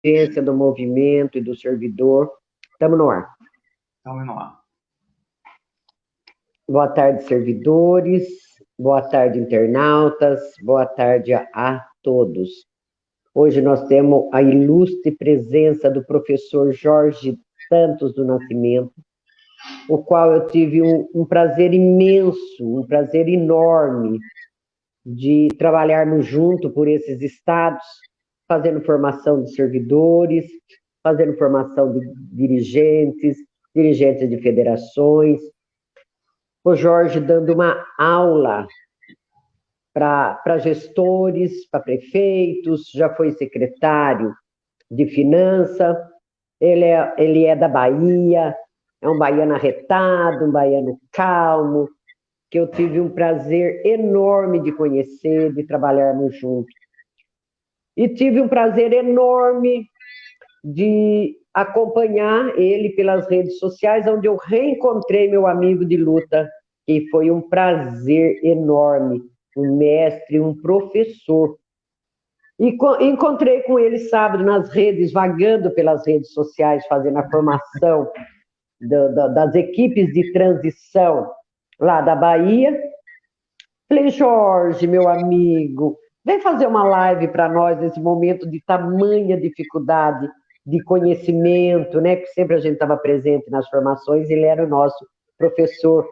Agência do movimento e do servidor. Estamos no ar. Estamos no ar. Boa tarde, servidores. Boa tarde, internautas. Boa tarde a todos. Hoje nós temos a ilustre presença do professor Jorge Santos do Nascimento, o qual eu tive um prazer imenso, um prazer enorme de trabalharmos junto por esses estados, fazendo formação de servidores, fazendo formação de dirigentes de federações. O Jorge dando uma aula para gestores, para prefeitos, já foi secretário de Finanças, ele é da Bahia, é um baiano arretado, um baiano calmo, que eu tive um prazer enorme de conhecer, de trabalharmos juntos. E tive um prazer enorme de acompanhar ele pelas redes sociais, onde eu reencontrei meu amigo de luta, que foi um prazer enorme, um mestre, um professor. E encontrei com ele sábado nas redes, vagando pelas redes sociais, fazendo a formação das equipes de transição lá da Bahia. Falei, Jorge, meu amigo, vem fazer uma live para nós nesse momento de tamanha dificuldade de conhecimento, né? Que sempre a gente estava presente nas formações, ele era o nosso professor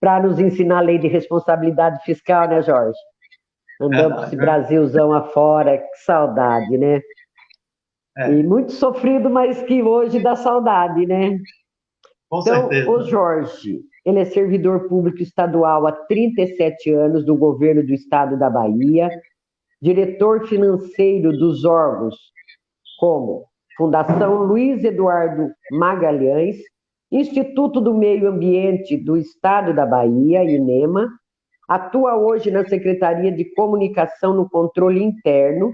para nos ensinar a lei de responsabilidade fiscal, né, Jorge? Andamos com esse Brasilzão afora, que saudade, né? E muito sofrido, mas que hoje dá saudade, né? Com certeza. O Jorge, ele é servidor público estadual há 37 anos do governo do estado da Bahia, diretor financeiro dos órgãos como Fundação Luiz Eduardo Magalhães, Instituto do Meio Ambiente do Estado da Bahia, INEMA, atua hoje na Secretaria de Comunicação no Controle Interno,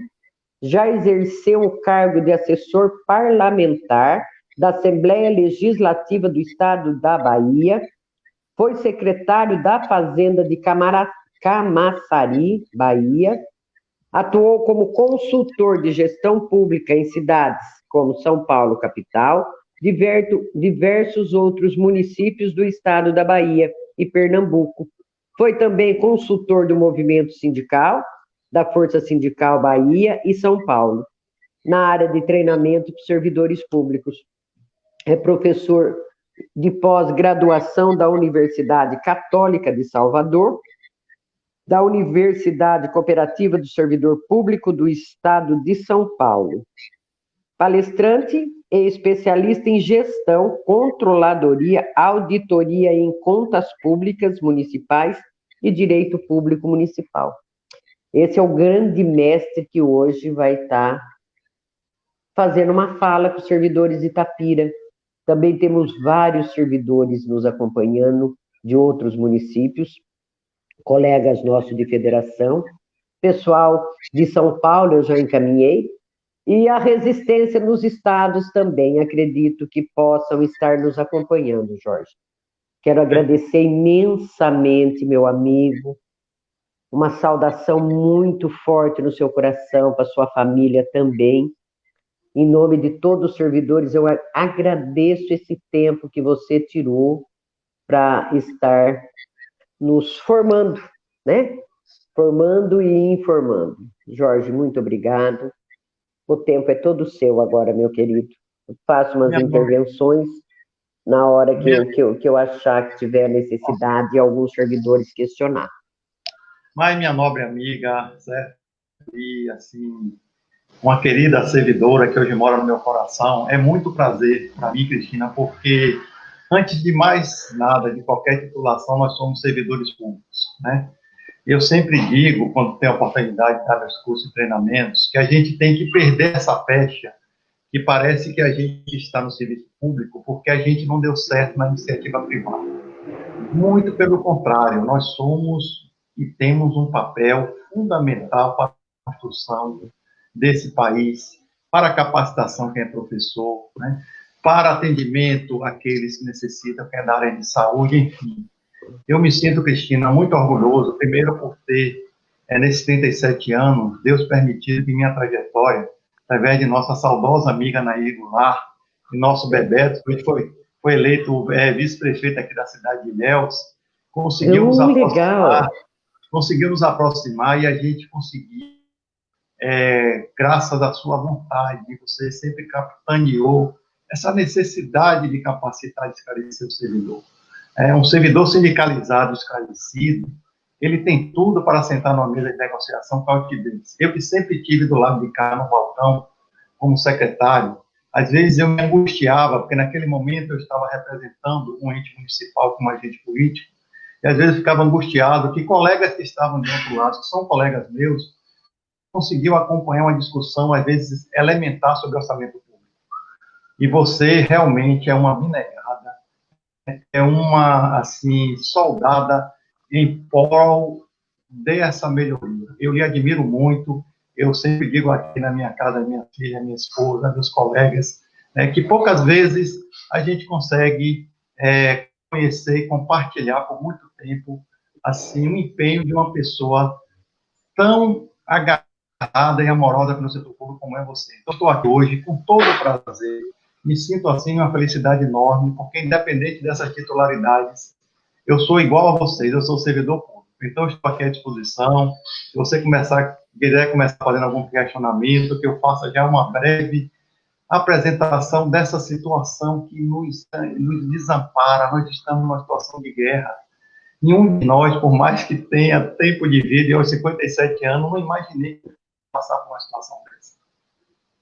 já exerceu o cargo de assessor parlamentar da Assembleia Legislativa do Estado da Bahia, foi secretário da Fazenda de Camaçari, Bahia, atuou como consultor de gestão pública em cidades como São Paulo, capital, diversos outros municípios do estado da Bahia e Pernambuco. Foi também consultor do movimento sindical, da Força Sindical Bahia e São Paulo, na área de treinamento de servidores públicos. É professor de pós-graduação da Universidade Católica de Salvador, da Universidade Cooperativa do Servidor Público do Estado de São Paulo. Palestrante e especialista em gestão, controladoria, auditoria em contas públicas municipais e direito público municipal. Esse é o grande mestre que hoje vai estar fazendo uma fala com os servidores de Itapira. Também temos vários servidores nos acompanhando de outros municípios, colegas nossos de federação, pessoal de São Paulo eu já encaminhei, e a resistência nos estados também, acredito que possam estar nos acompanhando, Jorge. Quero agradecer imensamente, meu amigo, uma saudação muito forte no seu coração, para sua família também. Em nome de todos os servidores, eu agradeço esse tempo que você tirou para estar nos formando, né? Formando e informando. Jorge, muito obrigado. O tempo é todo seu agora, meu querido. Eu faço umas intervenções na hora que eu achar que tiver necessidade e alguns servidores questionar. Mas, minha nobre amiga, certo? E, assim, uma querida servidora que hoje mora no meu coração, é muito prazer para mim, Cristina, porque, antes de mais nada, de qualquer titulação, nós somos servidores públicos, né? Eu sempre digo, quando tem a oportunidade de dar meus cursos e treinamentos, que a gente tem que perder essa pecha que parece que a gente está no serviço público porque a gente não deu certo na iniciativa privada. Muito pelo contrário, nós somos e temos um papel fundamental para a construção desse país, para a capacitação quem é professor, né? Para atendimento àqueles que necessitam, quem é da área de saúde, enfim. Eu me sinto, Cristina, muito orgulhoso, primeiro por ter, nesses 37 anos, Deus permitido que minha trajetória através de nossa saudosa amiga Nair Goulart, e nosso Bebeto, que foi eleito vice-prefeito aqui da cidade de Ilhéus, conseguiu nos Legal. aproximar e a gente conseguiu, graças à sua vontade, você sempre capitaneou essa necessidade de capacitar e esclarecer o servidor. Um servidor sindicalizado, esclarecido, ele tem tudo para sentar numa mesa de negociação com a altivez. Eu que sempre tive do lado de cá, no balcão, como secretário, às vezes eu me angustiava, porque naquele momento eu estava representando um ente municipal como agente político, e às vezes eu ficava angustiado que colegas que estavam de outro lado, que são colegas meus, conseguiu acompanhar uma discussão, às vezes, elementar sobre orçamento público. E você realmente é uma abnegada, é uma, assim, soldada em prol dessa melhoria. Eu lhe admiro muito, eu sempre digo aqui na minha casa, minha filha, minha esposa, meus colegas, que poucas vezes a gente consegue conhecer e compartilhar por muito tempo, assim, o empenho de uma pessoa tão agarrada e amorosa pelo setor público como é você. Então, estou aqui hoje com todo o prazer, me sinto assim uma felicidade enorme, porque independente dessas titularidades, eu sou igual a vocês, eu sou servidor público. Então, estou aqui à disposição. Se você quiser começar fazendo algum questionamento, que eu faça já uma breve apresentação dessa situação que nos desampara. Nós estamos numa situação de guerra. Nenhum de nós, por mais que tenha tempo de vida, e aos 57 anos, não imaginei passar por uma situação dessa.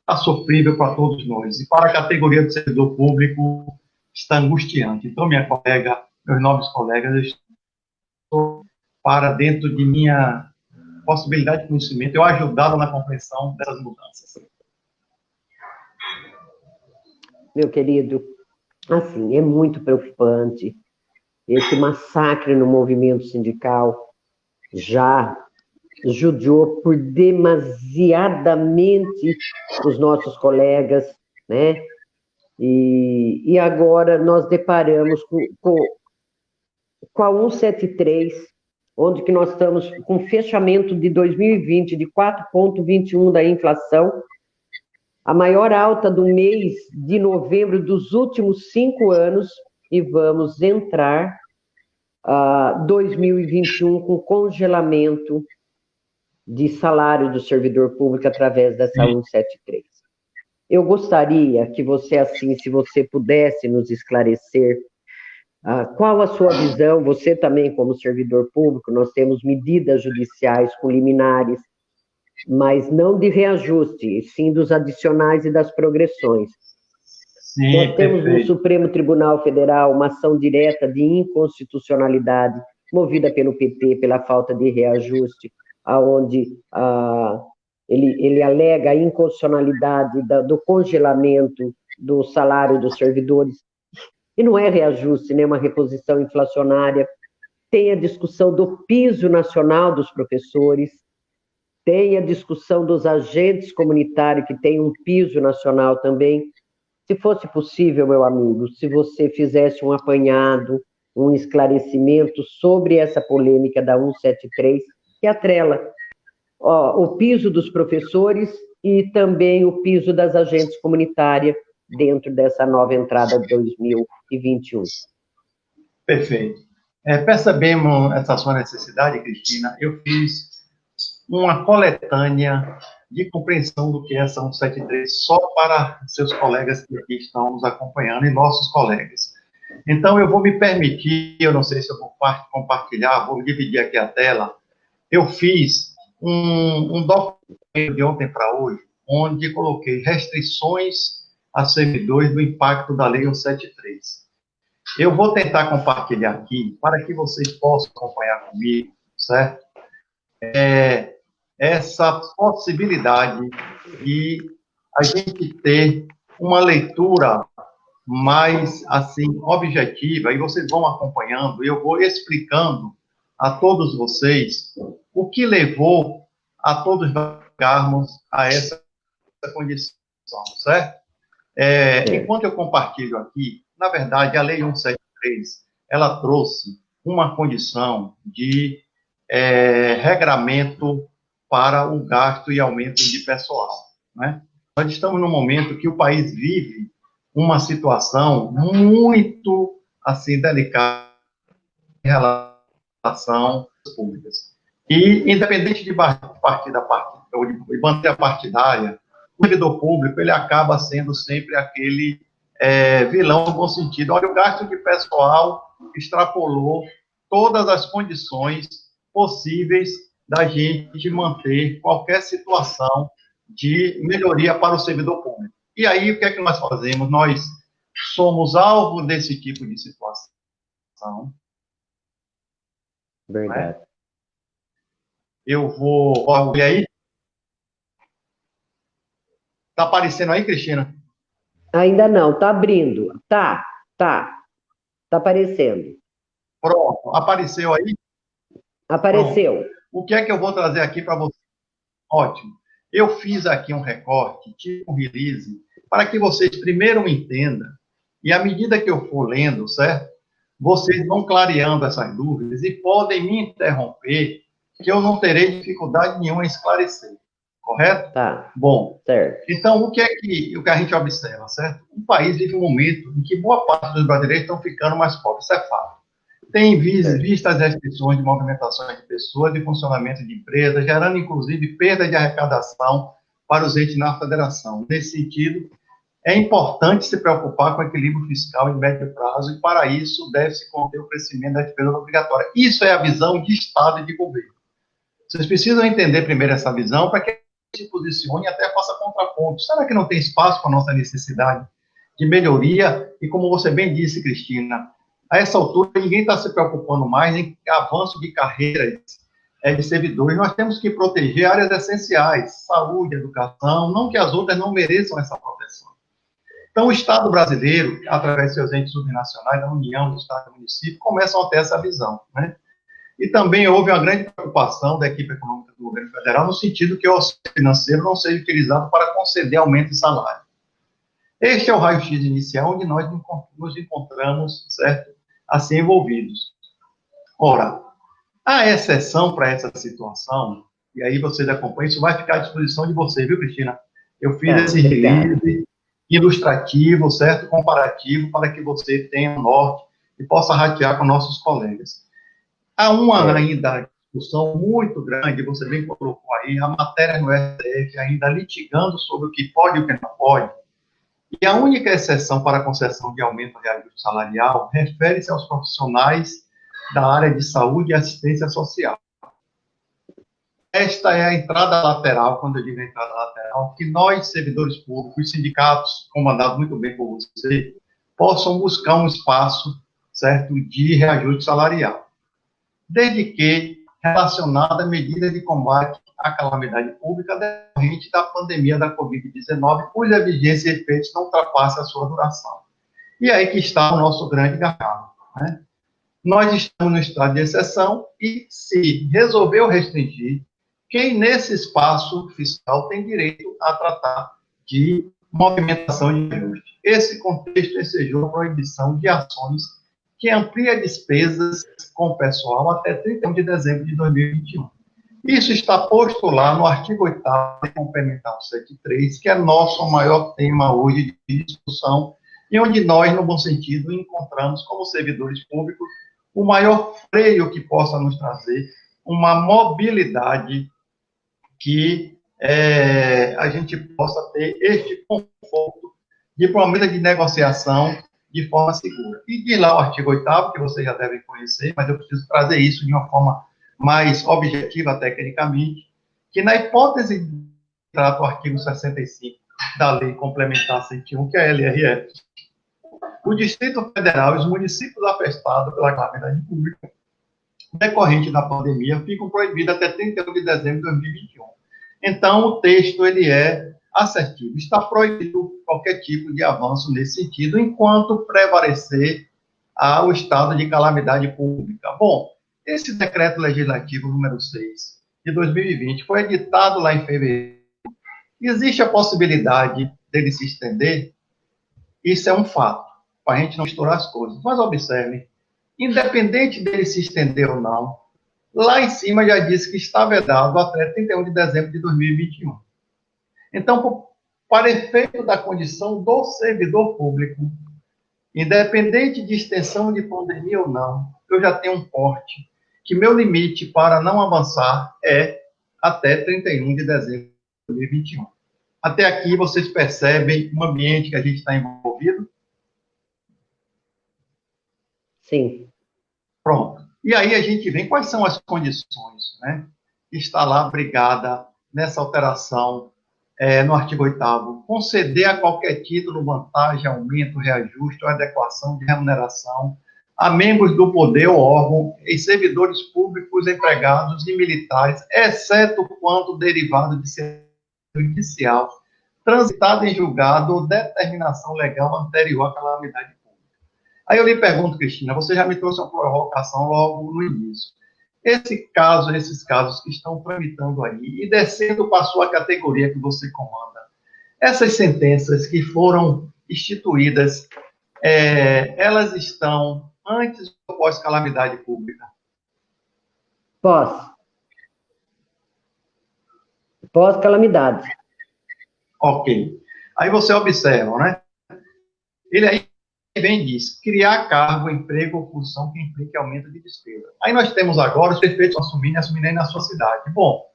Está sofrível para todos nós. E para a categoria do servidor público, está angustiante. Então, minha colega, meus nobres colegas, eu estou para dentro de minha possibilidade de conhecimento, eu ajudá-la na compreensão dessas mudanças. Meu querido, assim, é muito preocupante. Esse massacre no movimento sindical já judiou por demasiadamente os nossos colegas, né? E agora nós deparamos com a 173, onde que nós estamos com fechamento de 2020 de 4,21 da inflação, a maior alta do mês de novembro dos últimos 5 anos, e vamos entrar 2021 com congelamento de salário do servidor público através dessa 173. Eu gostaria que você, assim, se você pudesse nos esclarecer qual a sua visão, você também como servidor público, nós temos medidas judiciais com liminares, mas não de reajuste, e sim dos adicionais e das progressões. Sim, nós temos perfeito. No Supremo Tribunal Federal uma ação direta de inconstitucionalidade movida pelo PT pela falta de reajuste, aonde ele alega a inconstitucionalidade do congelamento do salário dos servidores, e não é reajuste, né, uma reposição inflacionária. Tem a discussão do piso nacional dos professores, tem a discussão dos agentes comunitários, que tem um piso nacional também. Se fosse possível, meu amigo, se você fizesse um apanhado, um esclarecimento sobre essa polêmica da 173, que atrela o piso dos professores e também o piso das agentes comunitárias dentro dessa nova entrada de 2021. Perfeito. Percebemos essa sua necessidade, Cristina. Eu fiz uma coletânea de compreensão do que é essa 173 só para seus colegas que aqui estão nos acompanhando e nossos colegas. Então, eu vou me permitir, eu não sei se eu vou compartilhar, vou dividir aqui a tela. Eu fiz um documento de ontem para hoje, onde coloquei restrições a servidores do impacto da Lei 173. Eu vou tentar compartilhar aqui, para que vocês possam acompanhar comigo, certo? Essa possibilidade de a gente ter uma leitura mais, assim, objetiva, e vocês vão acompanhando, e eu vou explicando a todos vocês o que levou a todos chegarmos a essa condição, certo? Enquanto eu compartilho aqui, na verdade, a Lei 173, ela trouxe uma condição de regramento para o gasto e aumento de pessoal, né? Nós estamos num momento que o país vive uma situação muito, assim, delicada em relação às públicas. E, independente de partida ou de bandeira partidária, o servidor público, ele acaba sendo sempre aquele vilão no bom sentido. Olha, o gasto de pessoal extrapolou todas as condições possíveis da gente manter qualquer situação de melhoria para o servidor público. E aí, o que é que nós fazemos? Nós somos alvo desse tipo de situação. Verdade. Né? Eu vou... Olha aí. Está aparecendo aí, Cristina? Ainda não, está abrindo. Tá aparecendo. Pronto, apareceu aí? Apareceu. Pronto. O que é que eu vou trazer aqui para você? Ótimo. Eu fiz aqui um recorte, tipo um release, para que vocês primeiro me entendam, e à medida que eu for lendo, certo? Vocês vão clareando essas dúvidas e podem me interromper, que eu não terei dificuldade nenhuma em esclarecer. Correto? Tá. Bom, certo. Então, o que a gente observa, certo? O país vive um momento em que boa parte dos brasileiros estão ficando mais pobres, isso é fato. Tem visto as restrições de movimentação de pessoas, de funcionamento de empresas, gerando, inclusive, perda de arrecadação para os entes na federação. Nesse sentido, é importante se preocupar com o equilíbrio fiscal em médio prazo e, para isso, deve-se conter o crescimento da despesa obrigatória. Isso é a visão de Estado e de governo. Vocês precisam entender primeiro essa visão para que se posicione e até faça contraponto. Será que não tem espaço para a nossa necessidade de melhoria? E como você bem disse, Cristina, a essa altura ninguém está se preocupando mais em avanço de carreiras de servidores. Nós temos que proteger áreas essenciais, saúde, educação, não que as outras não mereçam essa proteção. Então, o Estado brasileiro, através de seus entes subnacionais, da União, do Estado e do município, começam a ter essa visão, né? E também houve uma grande preocupação da equipe econômica do governo federal no sentido que o auxílio financeiro não seja utilizado para conceder aumento de salário. Este é o raio-x inicial onde nós nos encontramos, certo, assim envolvidos. Ora, a exceção para essa situação, e aí vocês acompanham, isso vai ficar à disposição de vocês, viu, Cristina? Eu fiz esse release ilustrativo, certo, comparativo, para que você tenha um norte e possa ratear com nossos colegas. Há uma ainda discussão muito grande, você bem colocou aí, a matéria no STF ainda litigando sobre o que pode e o que não pode. E a única exceção para a concessão de aumento de reajuste salarial refere-se aos profissionais da área de saúde e assistência social. Esta é a entrada lateral, quando eu digo entrada lateral, que nós, servidores públicos, os sindicatos, comandados muito bem por você, possam buscar um espaço, certo, de reajuste salarial. Desde que relacionada à medida de combate à calamidade pública decorrente da pandemia da Covid-19, cuja vigência e efeitos não ultrapassam a sua duração. E aí que está o nosso grande gargalo, né? Nós estamos no estado de exceção e, se resolver ou restringir, quem nesse espaço fiscal tem direito a tratar de movimentação de ajuste. Esse contexto ensejou a proibição de ações que amplia despesas com o pessoal até 31 de dezembro de 2021. Isso está posto lá no artigo 8º da Complementar 173, que é nosso maior tema hoje de discussão, e onde nós, no bom sentido, encontramos, como servidores públicos, o maior freio que possa nos trazer uma mobilidade que a gente possa ter este conforto de promessa de negociação de forma segura. E de lá o artigo 8º, que vocês já devem conhecer, mas eu preciso trazer isso de uma forma mais objetiva tecnicamente, que na hipótese de trata o artigo 65 da Lei Complementar 101, que é a LRF, o Distrito Federal e os municípios afetados pela calamidade pública decorrente da pandemia ficam proibidos até 31 de dezembro de 2021. Então, o texto ele é assertivo. Está proibido qualquer tipo de avanço nesse sentido, enquanto prevalecer o estado de calamidade pública. Bom, esse decreto legislativo número 6 de 2020 foi editado lá em fevereiro. Existe a possibilidade dele se estender? Isso é um fato, para a gente não misturar as coisas. Mas observem, independente dele se estender ou não, lá em cima já disse que está vedado até 31 de dezembro de 2021. Então, para efeito da condição do servidor público, independente de extensão de pandemia ou não, eu já tenho um corte, que meu limite para não avançar é até 31 de dezembro de 2021. Até aqui vocês percebem o ambiente que a gente está envolvido? Sim. Pronto. E aí a gente vem, quais são as condições, né? Que está lá brigada nessa alteração no artigo 8º, conceder a qualquer título vantagem, aumento, reajuste ou adequação de remuneração a membros do poder ou órgão e servidores públicos, empregados e militares, exceto quando derivado de serviço judicial, transitado em julgado ou determinação legal anterior à calamidade pública. Aí eu lhe pergunto, Cristina, você já me trouxe uma provocação logo no início. Esses casos que estão tramitando aí e descendo para a sua categoria que você comanda, essas sentenças que foram instituídas, elas estão antes ou pós calamidade pública? Pós. Pós-calamidade. Ok. Aí você observa, né? Ele aí vem e diz, criar cargo, emprego ou função que implique aumento de despesa. Aí nós temos agora os prefeitos assumirem na sua cidade. Bom,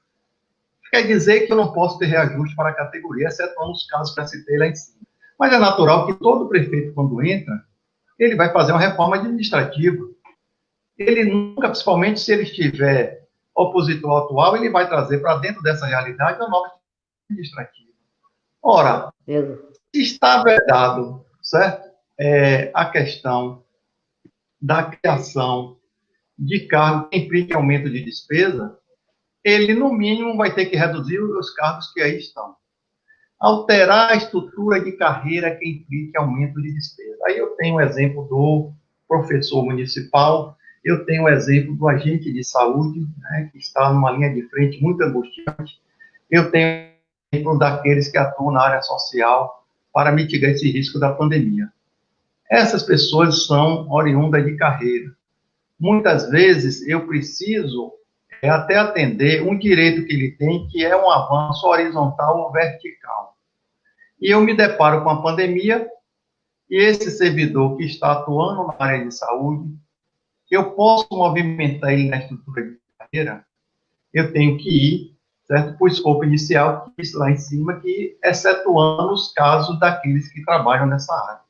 quer dizer que eu não posso ter reajuste para a categoria, exceto nos casos que eu citei lá em cima. Mas é natural que todo prefeito, quando entra, ele vai fazer uma reforma administrativa. Ele nunca, principalmente se ele estiver opositor atual, ele vai trazer para dentro dessa realidade uma nova administrativa. Ora, se está vedado, certo? A questão da criação de cargo que implique aumento de despesa, ele, no mínimo, vai ter que reduzir os cargos que aí estão. Alterar a estrutura de carreira que implique aumento de despesa. Aí eu tenho o exemplo do professor municipal, eu tenho o exemplo do agente de saúde, né, que está numa linha de frente muito angustiante, eu tenho o exemplo daqueles que atuam na área social para mitigar esse risco da pandemia. Essas pessoas são oriundas de carreira. Muitas vezes eu preciso até atender um direito que ele tem, que é um avanço horizontal ou vertical. E eu me deparo com a pandemia, e esse servidor que está atuando na área de saúde, eu posso movimentar ele na estrutura de carreira, eu tenho que ir, certo, para o escopo inicial, que diz lá em cima, que excetuando os casos daqueles que trabalham nessa área.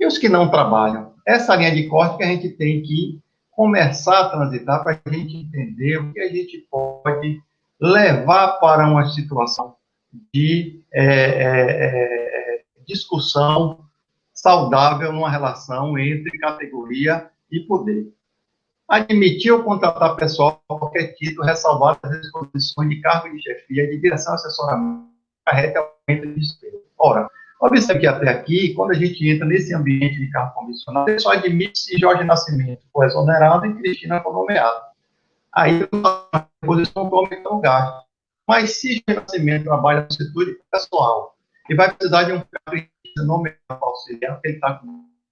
E os que não trabalham? Essa linha de corte que a gente tem que começar a transitar para a gente entender o que a gente pode levar para uma situação de discussão saudável numa relação entre categoria e poder. Admitir ou contratar pessoal a qualquer título, ressalvar as condições de cargo de chefia, de direção e assessoramento, carrega aumento de despesa. Ora, observe que até aqui, quando a gente entra nesse ambiente de cargo comissionado, ele só admite se Jorge Nascimento for exonerado e Cristina for nomeada. Aí a posição toma então gasto. Mas se Jorge Nascimento trabalha no setor de pessoal e vai precisar de um cargo nomeado para auxiliar, porque ele está com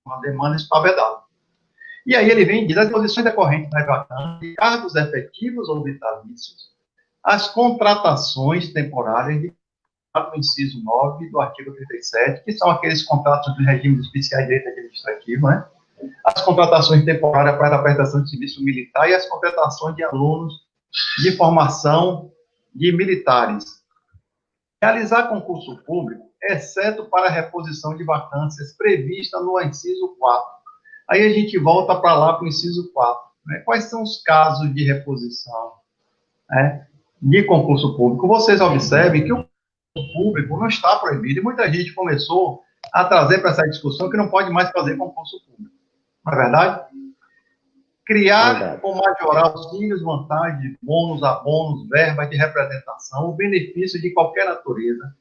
uma demanda espavedada. E aí ele vem e diz as posições decorrentes das vacantes, cargos efetivos ou vitalícios, as contratações temporárias de no inciso 9 do artigo 37, que são aqueles contratos dos regimes especiais de direito administrativo, né? As contratações temporárias para a prestação de serviço militar e as contratações de alunos de formação de militares. Realizar concurso público, exceto para a reposição de vacâncias prevista no inciso 4. Aí a gente volta para lá para o inciso 4. Né? Quais são os casos de reposição, né, de concurso público? Vocês observem que o público não está proibido, e muita gente começou a trazer para essa discussão que não pode mais fazer concurso público. Não é verdade? Criar ou majorar auxílios, vantagens, bônus, abonos, verbas de representação, o benefício de qualquer natureza,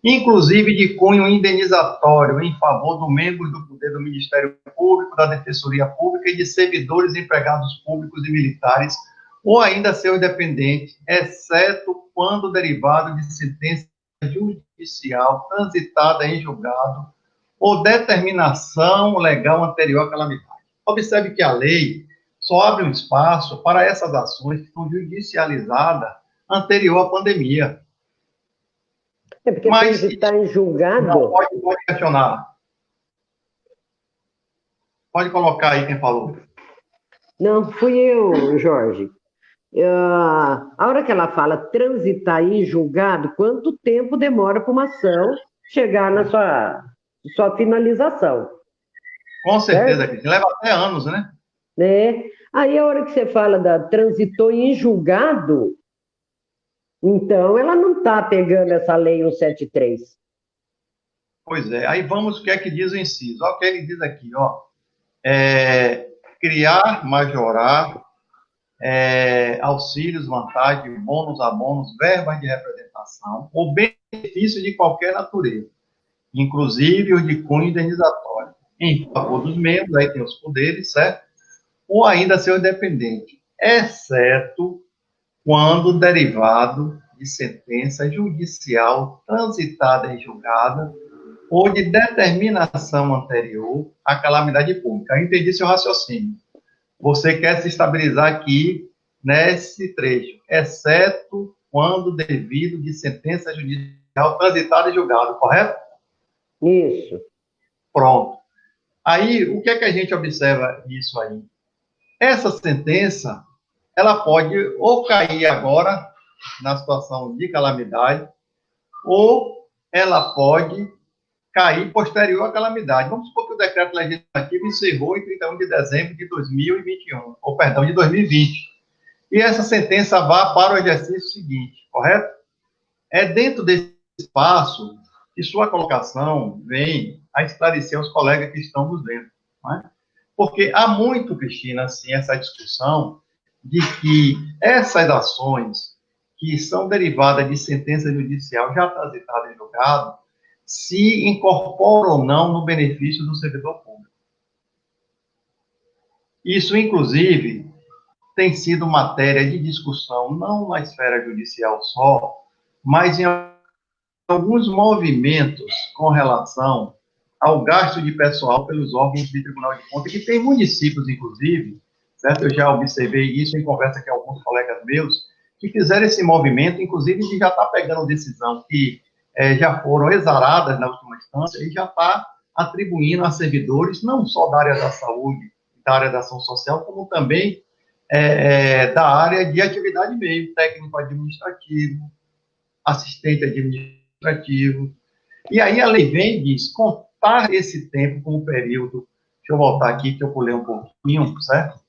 inclusive de cunho indenizatório em favor dos membros do poder do Ministério Público, da Defensoria Pública e de servidores, empregados públicos e militares, ou ainda seus dependentes, exceto quando derivado de sentença judicial transitada em julgado ou determinação legal anterior à calamidade. Observe que a lei só abre um espaço para essas ações que são judicializadas anterior à pandemia. É porque Mas transitar em não, julgado. pode questionar. Pode colocar aí quem falou. Não, fui eu, Jorge. A hora que ela fala transitar em julgado, quanto tempo demora para uma ação chegar na sua finalização, Com certeza, certo? Cristina. Leva até anos, né? Né? Aí a hora que você fala da transitou em julgado, então ela não está pegando essa lei 173. Pois é. Aí vamos, o que é que diz o inciso? Olha o que ele diz aqui, ó. Criar, majorar, auxílios, vantagens, bônus, abonos, verbas de representação ou benefícios de qualquer natureza, inclusive os de cunho indenizatório, em favor dos membros, aí tem os poderes, certo? Ou ainda seus dependentes, exceto quando derivado de sentença judicial transitada em julgado ou de determinação anterior à calamidade pública. Eu entendi seu raciocínio. Você quer se estabilizar aqui nesse trecho, exceto quando devido de sentença judicial transitada e julgado, correto? Isso. Pronto. Aí, o que é que a gente observa nisso aí? Essa sentença, ela pode ou cair agora, na situação de calamidade, ou ela pode cair posterior à calamidade. Vamos supor que o decreto legislativo encerrou em 31 de dezembro de 2021, ou perdão, de 2020. E essa sentença vá para o exercício seguinte, correto? É dentro desse espaço que sua colocação vem a esclarecer aos colegas que estão nos vendo. Não é? Porque há muito, Cristina, assim, essa discussão de que essas ações que são derivadas de sentença judicial já transitada em julgado se incorporam ou não no benefício do servidor público. Isso, inclusive, tem sido matéria de discussão, não na esfera judicial só, mas em alguns movimentos com relação ao gasto de pessoal pelos órgãos de Tribunal de Contas, que tem municípios, inclusive, certo? Eu já observei isso em conversa com alguns colegas meus, que fizeram esse movimento, inclusive, de já estar pegando decisão que já foram exaradas na última instância e já está atribuindo a servidores, não só da área da saúde, da área da ação social, como também da área de atividade meio, técnico administrativo, assistente administrativo. E aí a lei vem e diz, contar esse tempo como período, deixa eu voltar aqui que eu pulei um pouquinho, certo?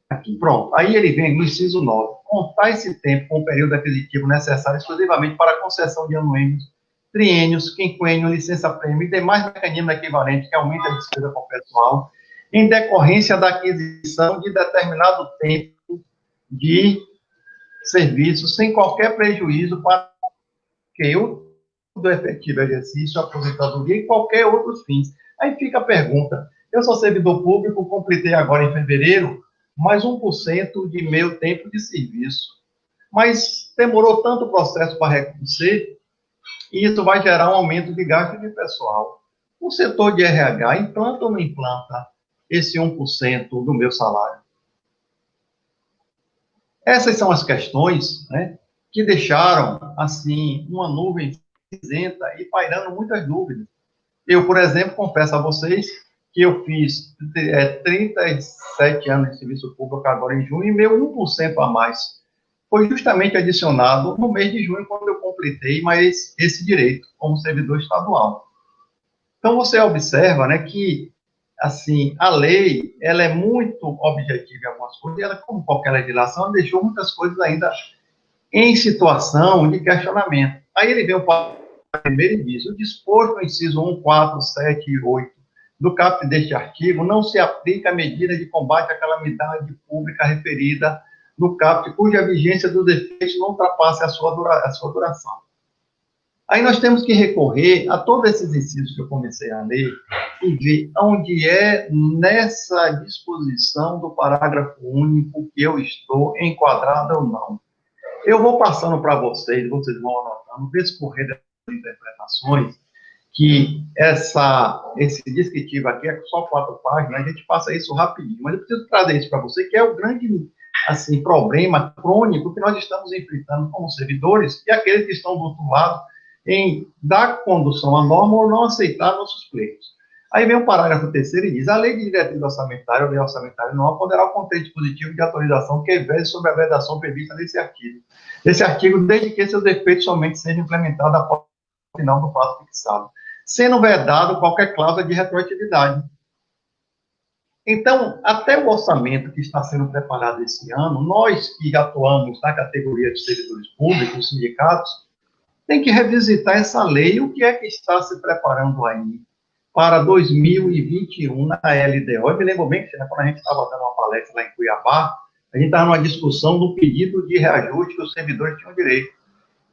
Aqui, pronto. Aí ele vem no inciso 9, contar esse tempo como período aquisitivo necessário exclusivamente para a concessão de anuênios, triênios, quinquênio, licença-prêmio e demais mecanismos equivalentes que aumentam a despesa com o pessoal em decorrência da aquisição de determinado tempo de serviço sem qualquer prejuízo para eu do efetivo exercício, aposentadoria e qualquer outros fins. Aí fica a pergunta, eu sou servidor público, completei agora em fevereiro, mais 1% de meu tempo de serviço. Mas demorou tanto o processo para reconhecer, e isso vai gerar um aumento de gasto de pessoal. O setor de RH implanta ou não implanta esse 1% do meu salário? Essas são as questões, né, que deixaram, assim, uma nuvem cinzenta e pairando muitas dúvidas. Eu, por exemplo, confesso a vocês que eu fiz 37 anos de serviço público agora em junho e meu 1% a mais foi justamente adicionado no mês de junho, quando eu completei mais esse direito como servidor estadual. Então, você observa, né, que assim, a lei, ela é muito objetiva em algumas coisas, e ela, como qualquer legislação, deixou muitas coisas ainda em situação de questionamento. Aí ele vem o primeiro e diz, o disposto no inciso 1, 4, 7 e 8 do caput deste artigo não se aplica à medida de combate à calamidade pública referida no caput, cuja vigência dos efeitos não ultrapasse a sua duração. Aí nós temos que recorrer a todos esses incisos que eu comecei a ler e ver onde é nessa disposição do parágrafo único que eu estou enquadrado ou não. Eu vou passando para vocês, vocês vão anotando, discorrer das interpretações, que esse descritivo aqui é só 4 páginas, a gente passa isso rapidinho, mas eu preciso trazer isso para você, que é o grande assim, problema crônico que nós estamos enfrentando como servidores e aqueles que estão do outro lado, em dar condução à norma ou não aceitar nossos pleitos. Aí vem o parágrafo 3º e diz: a lei de diretriz orçamentária ou lei orçamentária anual poderá conter dispositivo de autorização que verse sobre a vedação prevista nesse artigo. Esse artigo, desde que seus efeitos somente sejam implementados após o final do prazo fixado, sendo vedado qualquer cláusula de retroatividade. Então, até o orçamento que está sendo preparado esse ano, nós que atuamos na categoria de servidores públicos, os sindicatos, tem que revisitar essa lei. O que é que está se preparando aí para 2021 na LDO? Eu me lembro bem que quando a gente estava dando uma palestra lá em Cuiabá, a gente estava numa discussão do pedido de reajuste que os servidores tinham direito.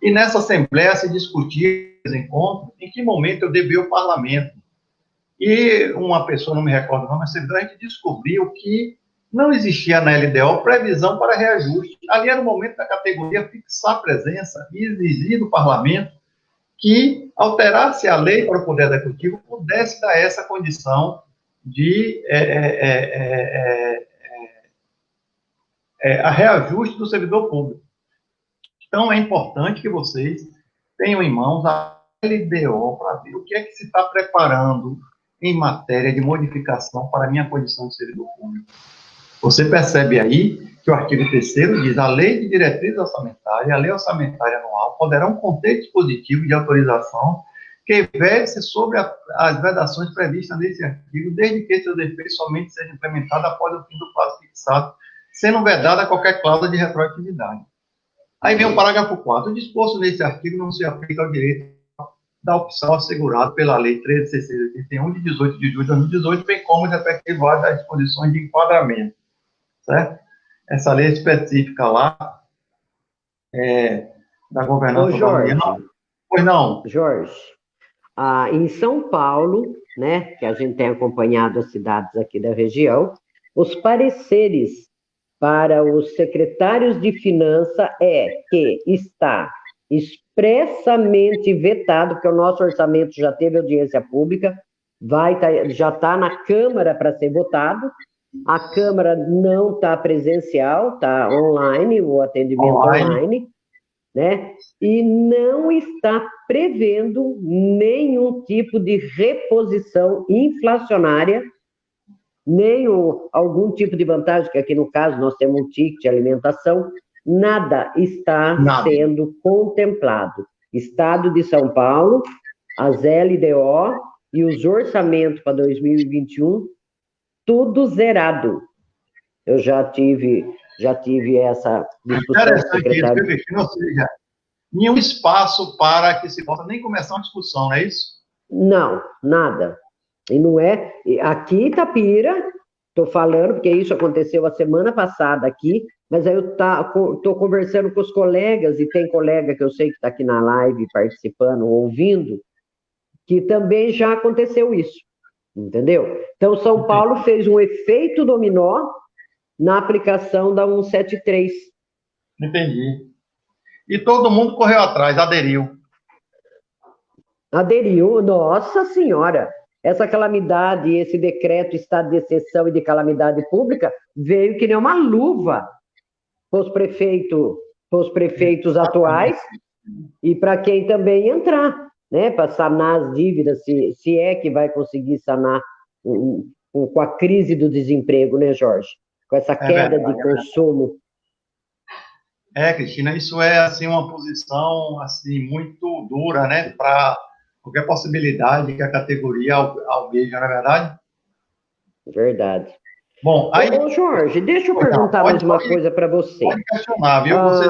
E nessa Assembleia se discutia, encontro, em que momento eu devia o parlamento. E uma pessoa, não me recordo o nome, mas a gente descobriu que não existia na LDO previsão para reajuste. Ali era o momento da categoria fixar a presença e exigir do parlamento que alterasse a lei para o Poder Executivo, pudesse dar essa condição de a reajuste do servidor público. Então, é importante que vocês tenham em mãos a LDO para ver o que é que se está preparando em matéria de modificação para a minha condição de servidor público. Você percebe aí que o artigo 3º diz: a lei de diretriz orçamentária e a lei orçamentária anual poderão conter dispositivo de autorização que verse sobre as vedações previstas nesse artigo, desde que seus efeitos somente sejam implementados após o fim do prazo fixado, sendo vedada qualquer cláusula de retroatividade. Aí vem o parágrafo 4º. O disposto nesse artigo não se aplica ao direito da opção assegurado pela Lei 13.681, de 18 de julho de 2018, bem como os efetivados das disposições de enquadramento. Certo? Essa lei específica lá da governança da União. Pois não? Jorge, em São Paulo, né, que a gente tem acompanhado as cidades aqui da região, os pareceres para os secretários de finança que está expressamente vetado, porque o nosso orçamento já teve audiência pública, já está na Câmara para ser votado. A Câmara não está presencial, está online, o atendimento online, né? E não está prevendo nenhum tipo de reposição inflacionária, nem algum tipo de vantagem, que aqui no caso nós temos um ticket de alimentação, nada está sendo contemplado. Estado de São Paulo, as LDO e os orçamentos para 2021, tudo zerado. Eu já tive essa discussão com o secretário. Ou seja, nenhum espaço para que se possa nem começar uma discussão, não é isso? Não, nada. E não é... Aqui em Itapira, estou falando, porque isso aconteceu a semana passada aqui, mas aí eu estou conversando com os colegas, e tem colega que eu sei que está aqui na live participando, ouvindo, que também já aconteceu isso. Entendeu? Então, São Paulo fez um efeito dominó na aplicação da 173. Entendi. E todo mundo correu atrás, aderiu. Aderiu, nossa senhora. Essa calamidade, esse decreto, estado de exceção e de calamidade pública, veio que nem uma luva para os prefeitos atuais e para quem também entrar, né, para sanar as dívidas, se é que vai conseguir sanar com a crise do desemprego, né, Jorge? Com essa queda de consumo. Cristina, isso é assim, uma posição assim, muito dura, né, para qualquer possibilidade que a categoria almeja, não é verdade? Verdade. Bom, aí... Ô, Jorge, deixa eu perguntar mais uma coisa para você. Pode questionar, viu? Você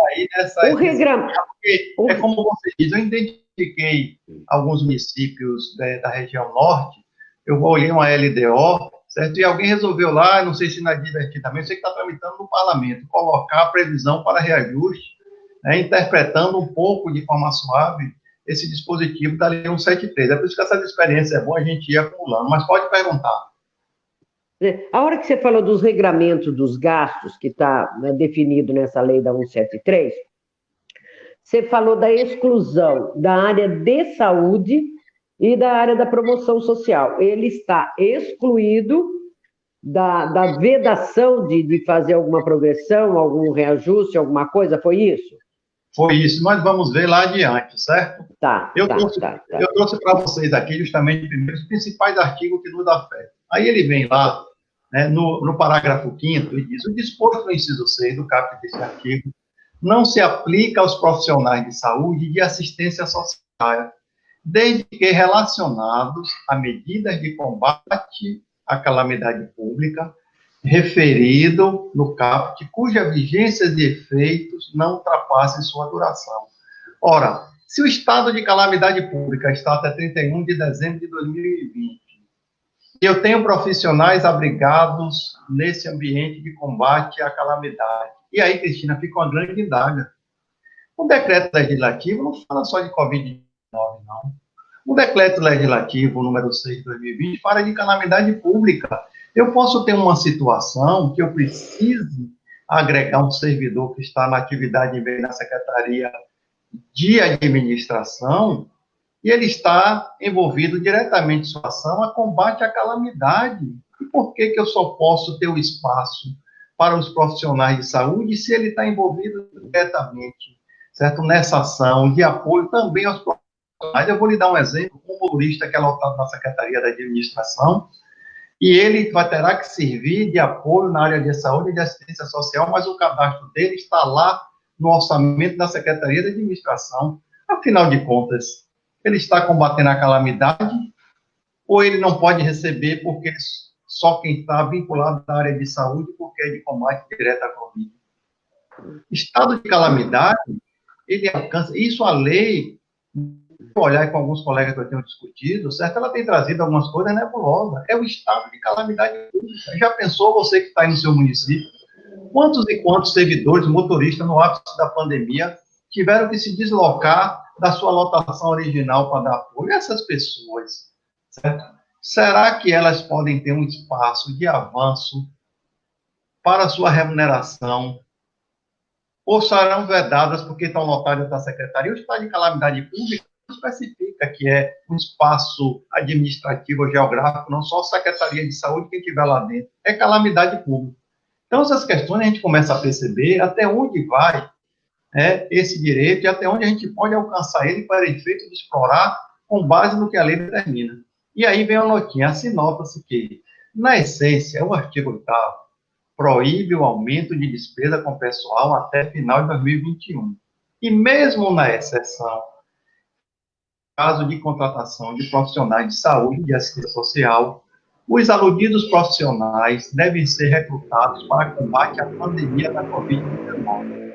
aí nessa... É como você diz, eu identifiquei alguns municípios da região norte, eu olhei uma LDO, certo? E alguém resolveu lá, não sei se na Divertir também, eu sei que está tramitando no parlamento, colocar a previsão para reajuste, né, interpretando um pouco de forma suave esse dispositivo da Lei 173. É por isso que essa experiência é boa a gente ir acumulando, mas pode perguntar. A hora que você falou dos regramentos dos gastos, que está definido nessa lei da 173, você falou da exclusão da área de saúde e da área da promoção social. Ele está excluído da vedação de fazer alguma progressão, algum reajuste, alguma coisa, foi isso? Foi isso. Nós vamos ver lá adiante, certo? Tá. Eu trouxe para vocês aqui justamente primeiro os principais artigos que nos afetam. Aí ele vem lá, né, no parágrafo 5º, e diz: o disposto no inciso 6 do caput desse artigo não se aplica aos profissionais de saúde e de assistência social, desde que relacionados a medidas de combate à calamidade pública, referido no caput, cuja vigência de efeitos não ultrapasse sua duração. Ora, se o estado de calamidade pública está até 31 de dezembro de 2020, e eu tenho profissionais abrigados nesse ambiente de combate à calamidade, e aí, Cristina, fica uma grande indaga. O decreto legislativo não fala só de Covid-19, não. O decreto legislativo número 6 de 2020 fala de calamidade pública. Eu posso ter uma situação que eu precise agregar um servidor que está na atividade na Secretaria de Administração, e ele está envolvido diretamente em situação a combate à calamidade. E por que eu só posso ter o espaço para os profissionais de saúde se ele está envolvido diretamente, certo, nessa ação de apoio também aos profissionais? Eu vou lhe dar um exemplo, um motorista que é lotado na Secretaria da Administração, e ele terá que servir de apoio na área de saúde e de assistência social, mas o cadastro dele está lá no orçamento da Secretaria da Administração. Afinal de contas, ele está combatendo a calamidade ou ele não pode receber porque só quem está vinculado à área de saúde porque é de combate direto à Covid? Estado de calamidade, ele alcança... Isso a lei, olhar com alguns colegas que eu tenho discutido, certo? Ela tem trazido algumas coisas nebulosas. É o estado de calamidade pública. Já pensou você que está aí no seu município? Quantos e quantos servidores, motoristas, no ápice da pandemia, tiveram que se deslocar da sua lotação original para dar apoio? Essas pessoas, certo? Será que elas podem ter um espaço de avanço para a sua remuneração? Ou serão vedadas porque estão lotadas da secretaria? O estado de calamidade pública especifica que é um espaço administrativo ou geográfico, não só a Secretaria de Saúde, quem estiver lá dentro. É calamidade pública. Então, essas questões a gente começa a perceber até onde vai esse direito e até onde a gente pode alcançar ele para efeito de explorar com base no que a lei determina. E aí vem a notinha, assim nota-se que, na essência, o artigo 8º proíbe o aumento de despesa com pessoal até final de 2021. E mesmo na exceção, caso de contratação de profissionais de saúde e de assistência social, os aludidos profissionais devem ser recrutados para combate à pandemia da Covid-19.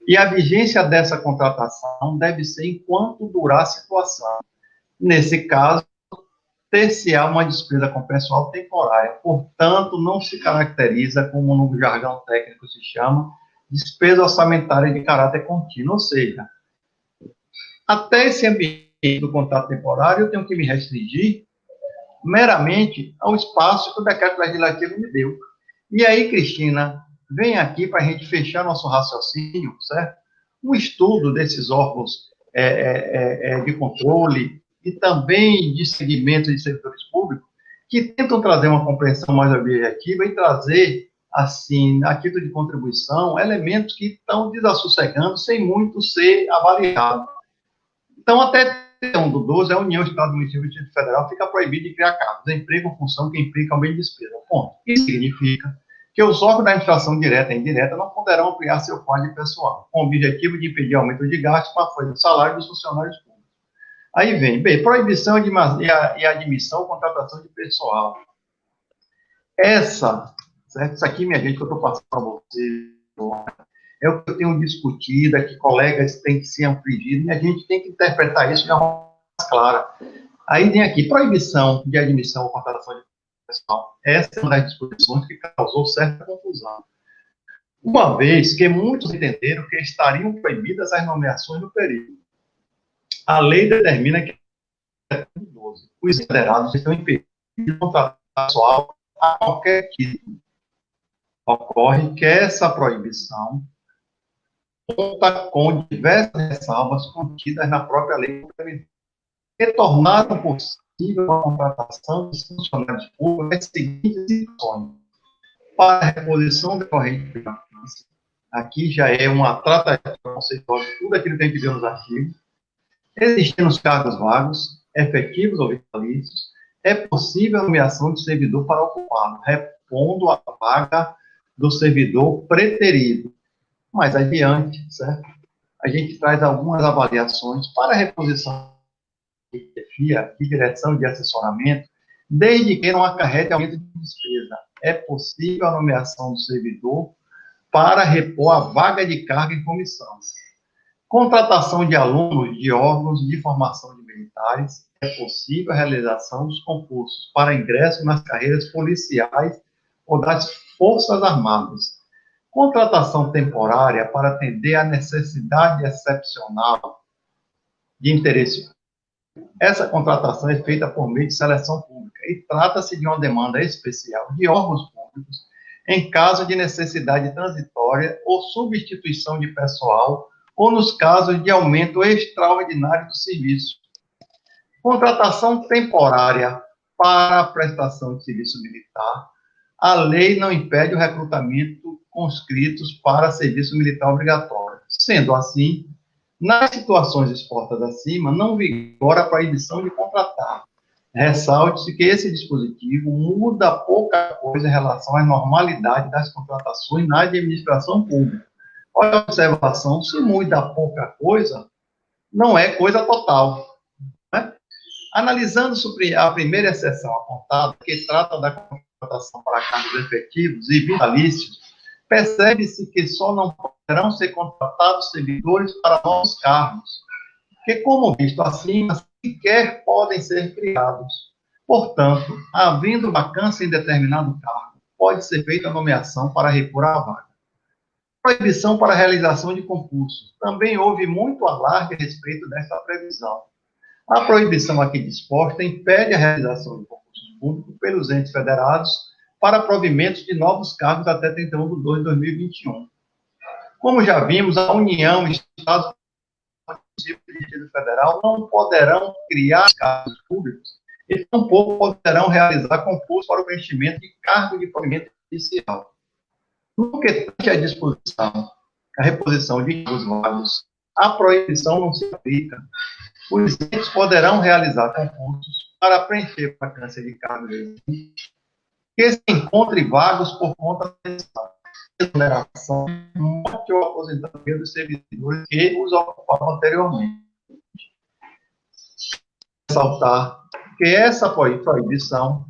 E a vigência dessa contratação deve ser enquanto durar a situação. Nesse caso, ter-se-á uma despesa com pessoal temporária, portanto, não se caracteriza como no jargão técnico se chama despesa orçamentária de caráter contínuo, ou seja, até esse ambiente do contrato temporário eu tenho que me restringir meramente ao espaço que o decreto legislativo me deu. E aí, Cristina, vem aqui para a gente fechar nosso raciocínio, certo? Um estudo desses órgãos de controle e também de segmento de servidores públicos que tentam trazer uma compreensão mais objetiva e trazer, assim, a título de contribuição, elementos que estão desassossegando sem muito ser avaliado. Então, até 31/12, a União, Estado, Município e Distrito Federal fica proibido de criar cargos, emprego ou função que implica aumento de despesa. Ponto. Isso significa que os órgãos da administração direta e indireta não poderão ampliar seu quadro de pessoal, com o objetivo de impedir aumento de gastos com a folha de salário dos funcionários públicos. Aí vem, proibição e admissão ou contratação de pessoal. Certo? Isso aqui, minha gente, que eu estou passando para vocês, é o que eu tenho discutido, é que colegas têm que ser infringidos, e a gente tem que interpretar isso de uma forma mais clara. Aí vem aqui, proibição de admissão ou contratação de pessoal. Essa é uma das disposições que causou certa confusão. Uma vez que muitos entenderam que estariam proibidas as nomeações no período. A lei determina que os federados estão impedidos de contratar pessoal a qualquer título. Ocorre que essa proibição conta com diversas ressalvas contidas na própria lei que tornaram possível a contratação de funcionários públicos nas seguintes situações: para a reposição decorrente de vacância, aqui já é uma tratativa conceitual de tudo aquilo que a gente viu nos artigos, existindo os cargos vagos, efetivos ou vitalícios, é possível a nomeação de servidor para ocupá-lo, repondo a vaga do servidor preterido. Mais adiante, certo? A gente traz algumas avaliações para a reposição de chefia, de direção e de assessoramento, desde que não acarrete aumento de despesa. É possível a nomeação do servidor para repor a vaga de cargo em comissão. Contratação de alunos de órgãos de formação de militares, é possível a realização dos concursos para ingresso nas carreiras policiais ou das Forças Armadas. Contratação temporária para atender à necessidade excepcional de interesse público. Essa contratação é feita por meio de seleção pública e trata-se de uma demanda especial de órgãos públicos em caso de necessidade transitória ou substituição de pessoal ou nos casos de aumento extraordinário do serviço. Contratação temporária para a prestação de serviço militar. A lei não impede o recrutamento conscritos para serviço militar obrigatório. Sendo assim, nas situações expostas acima, não vigora a proibição de contratar. Ressalte-se que esse dispositivo muda pouca coisa em relação à normalidade das contratações na administração pública. Olha a observação, se muda pouca coisa, não é coisa total. Né? Analisando a primeira exceção apontada, que trata da contratação para cargos efetivos e vitalícios, percebe-se que só não poderão ser contratados servidores para novos cargos, que, como visto acima, sequer podem ser criados. Portanto, havendo vacância em determinado cargo, pode ser feita a nomeação para repor a vaga. Proibição para a realização de concursos. Também houve muito alarde a respeito desta previsão. A proibição aqui disposta impede a realização de concursos públicos pelos entes federados para provimentos de novos cargos até 31 de 2 de 2021. Como já vimos, a União, Estados Unidos e o Distrito Federal não poderão criar cargos públicos e tampouco poderão realizar concursos para o preenchimento de cargo de provimento inicial. No que tange à disposição, a reposição de cargos vagos, a proibição não se aplica. Os entes poderão realizar concursos para preencher vacância de cargos que se encontrem vagos por conta da exoneração, morte ou aposentadoria dos servidores que os ocupavam anteriormente. Ressaltar que essa proibição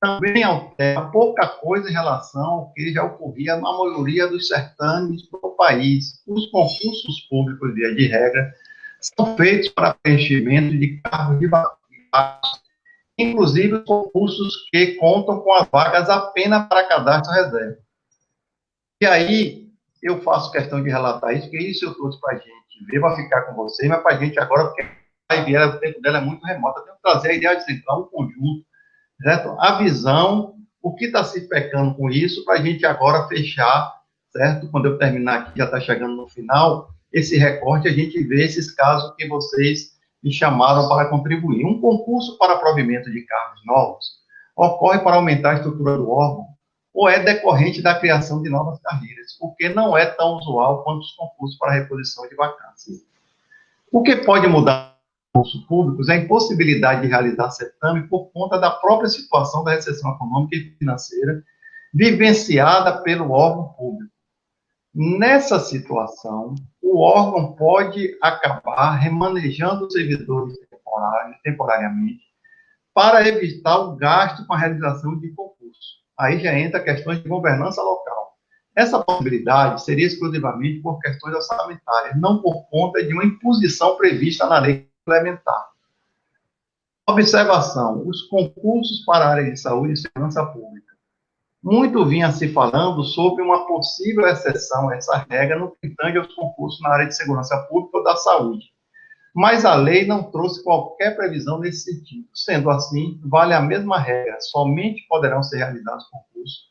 também altera pouca coisa em relação ao que já ocorria na maioria dos certames do país. Os concursos públicos, via de regra, são feitos para preenchimento de cargos de vacância, inclusive os concursos que contam com as vagas apenas para cadastro reserva. E aí, eu faço questão de relatar isso, porque isso eu trouxe para a gente ver, vai ficar com vocês, mas para a gente agora, porque o tempo dela é muito remoto, eu tenho que trazer a ideia central, o conjunto, certo? A visão, o que está se pecando com isso, para a gente agora fechar, certo? Quando eu terminar aqui, já está chegando no final, esse recorte, a gente vê esses casos que vocês me chamaram para contribuir. Um concurso para provimento de cargos novos ocorre para aumentar a estrutura do órgão ou é decorrente da criação de novas carreiras, porque não é tão usual quanto os concursos para reposição de vacâncias. O que pode mudar nos concursos públicos é a impossibilidade de realizar certame por conta da própria situação da recessão econômica e financeira vivenciada pelo órgão público. Nessa situação, o órgão pode acabar remanejando os servidores temporariamente para evitar o gasto com a realização de concurso. Aí já entra questões de governança local. Essa possibilidade seria exclusivamente por questões orçamentárias, não por conta de uma imposição prevista na lei complementar. Observação: os concursos para a área de saúde e segurança pública. Muito vinha se falando sobre uma possível exceção a essa regra no que tange aos concursos na área de segurança pública ou da saúde. Mas a lei não trouxe qualquer previsão nesse sentido. Sendo assim, vale a mesma regra, somente poderão ser realizados concursos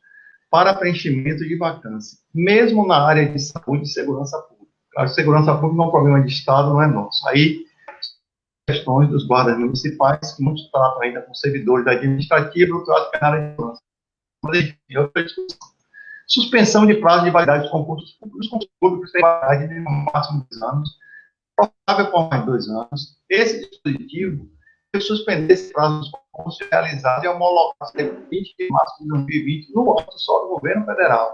para preenchimento de vacância, mesmo na área de saúde e segurança pública. A segurança pública é um problema de Estado, não é nosso. Aí, questões dos guardas municipais, que muitos tratam ainda com servidores da administrativa, outros tratam na área de segurança. Mas, enfim, outra discussão. Suspensão de prazo de validade dos concursos públicos. Os concursos públicos têm validade de no máximo 2 anos, provável por mais 2 anos. Esse dispositivo, se suspender esse prazo dos concursos realizados e homologados até 20 de março de 2020 no âmbito só do governo federal.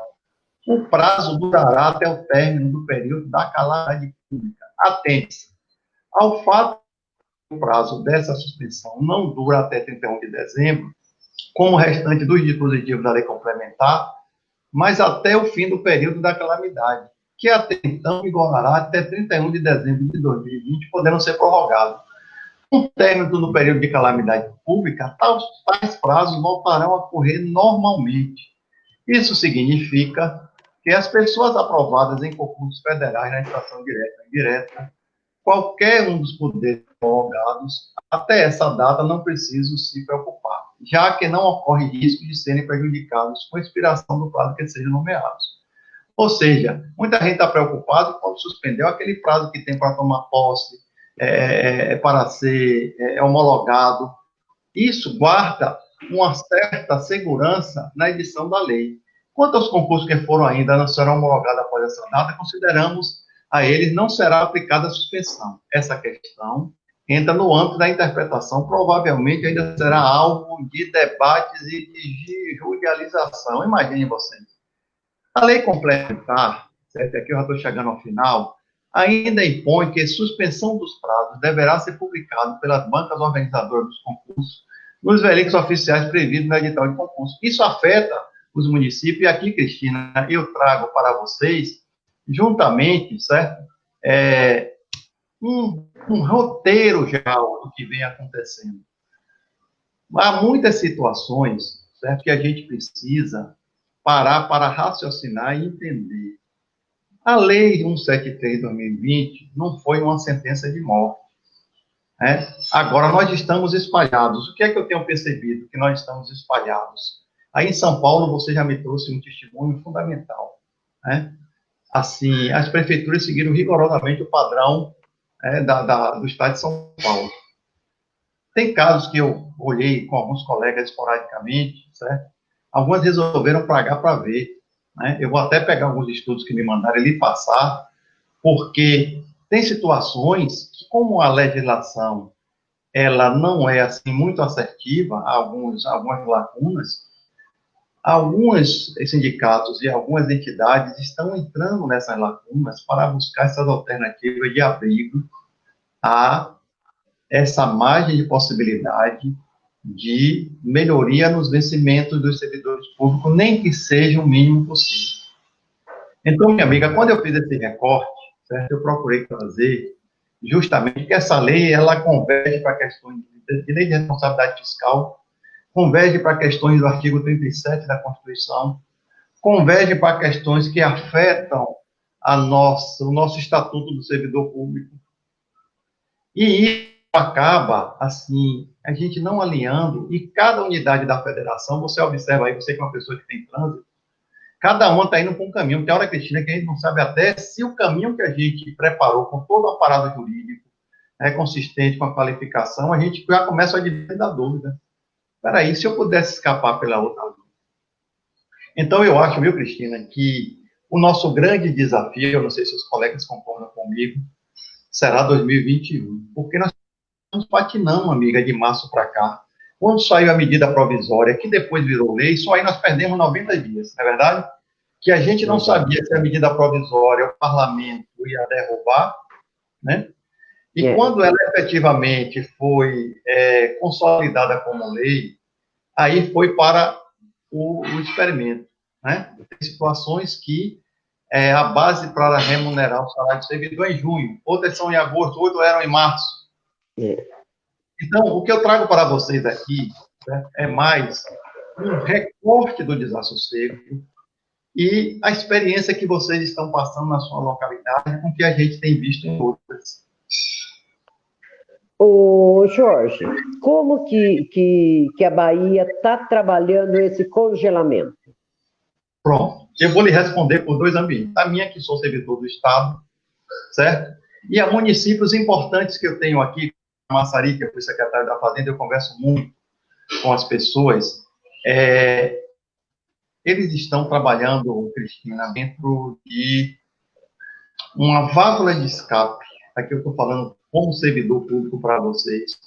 O prazo durará até o término do período da calamidade pública. Atente-se ao fato que o prazo dessa suspensão não dura até 31 de dezembro, como o restante dos dispositivos da lei complementar, mas até o fim do período da calamidade, que até então vigorará até 31 de dezembro de 2020, podendo ser prorrogado. Com o término do período de calamidade pública, tais prazos voltarão a correr normalmente. Isso significa que as pessoas aprovadas em concursos federais na administração direta e indireta, qualquer um dos poderes prorrogados, até essa data não precisam se preocupar, já que não ocorre risco de serem prejudicados com a expiração do prazo que sejam nomeados. Ou seja, muita gente está preocupada quando suspendeu aquele prazo que tem para tomar posse, para ser homologado. Isso guarda uma certa segurança na edição da lei. Quanto aos concursos que foram ainda não serão homologados após essa data, consideramos a eles não será aplicada a suspensão. Essa questão entra no âmbito da interpretação, provavelmente ainda será alvo de debates e de judicialização. Imaginem vocês. A lei complementar, certo? Aqui eu já estou chegando ao final, ainda impõe que a suspensão dos prazos deverá ser publicada pelas bancas organizadoras dos concursos nos veículos oficiais previstos no edital de concurso. Isso afeta os municípios, e aqui, Cristina, eu trago para vocês, juntamente, certo? Um roteiro geral do que vem acontecendo. Há muitas situações, certo, que a gente precisa parar para raciocinar e entender. A Lei 173 de 2020 não foi uma sentença de morte. Né? Agora, nós estamos espalhados. O que é que eu tenho percebido? Que nós estamos espalhados. Aí, em São Paulo, você já me trouxe um testemunho fundamental. Né? Assim, as prefeituras seguiram rigorosamente o padrão do Estado de São Paulo. Tem casos que eu olhei com alguns colegas esporadicamente, certo? Algumas resolveram pagar para ver. Né? Eu vou até pegar alguns estudos que me mandaram ali passar, porque tem situações que, como a legislação ela não é assim muito assertiva, algumas lacunas, alguns sindicatos e algumas entidades estão entrando nessas lacunas para buscar essas alternativas de abrigo a essa margem de possibilidade de melhoria nos vencimentos dos servidores públicos, nem que seja o mínimo possível. Então, minha amiga, quando eu fiz esse recorte, certo, eu procurei trazer justamente que essa lei, ela converge para questões de lei de responsabilidade fiscal, converge para questões do artigo 37 da Constituição, converge para questões que afetam o nosso Estatuto do Servidor Público. E isso acaba, assim, a gente não alinhando, e cada unidade da federação, você observa aí, você que é uma pessoa que tem trânsito, cada uma está indo para um caminho. Tem hora, Cristina, que a gente não sabe até se o caminho que a gente preparou com todo o aparato jurídico é consistente com a qualificação, a gente já começa a admitir da dúvida. Espera aí, se eu pudesse escapar pela outra via. Então, eu acho, viu, Cristina, que o nosso grande desafio, eu não sei se os colegas concordam comigo, será 2021, porque nós estamos patinando, amiga, de março para cá. Quando saiu a medida provisória, que depois virou lei, só aí nós perdemos 90 dias, não é verdade? Que a gente não sabia se a medida provisória, o parlamento ia derrubar, né? E quando ela efetivamente foi consolidada como lei, aí foi para o experimento, né? Tem situações que a base para remunerar o salário do servidor é em junho, outras são em agosto, outras eram em março. Então, o que eu trago para vocês aqui, né, é mais um recorte do desassossego e a experiência que vocês estão passando na sua localidade com o que a gente tem visto em outras. Ô, Jorge, como que a Bahia está trabalhando esse congelamento? Pronto, eu vou lhe responder por 2 ambientes. A minha, que sou servidor do Estado, certo? E a municípios importantes que eu tenho aqui, Massari, que eu fui secretário da Fazenda, eu converso muito com as pessoas. eles estão trabalhando, Cristina, dentro de uma válvula de escape, aqui eu estou falando como servidor público para vocês,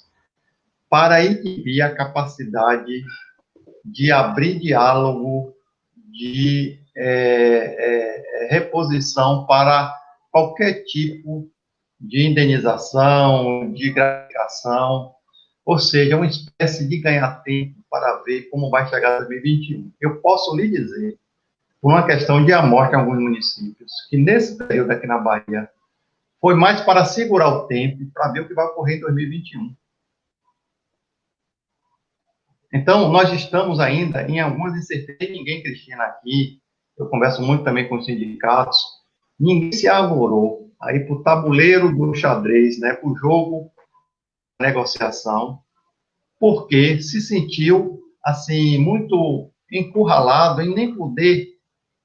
para inibir a capacidade de abrir diálogo, de reposição para qualquer tipo de indenização, de gratificação, ou seja, uma espécie de ganhar tempo para ver como vai chegar 2021. Eu posso lhe dizer, por uma questão de amostra em alguns municípios, que nesse período aqui na Bahia, foi mais para segurar o tempo, para ver o que vai ocorrer em 2021. Então, nós estamos ainda em algumas incertezas. Ninguém, Cristina, aqui, eu converso muito também com os sindicatos, ninguém se arvorou aí para o tabuleiro do xadrez, né, para o jogo, negociação, porque se sentiu, assim, muito encurralado em nem poder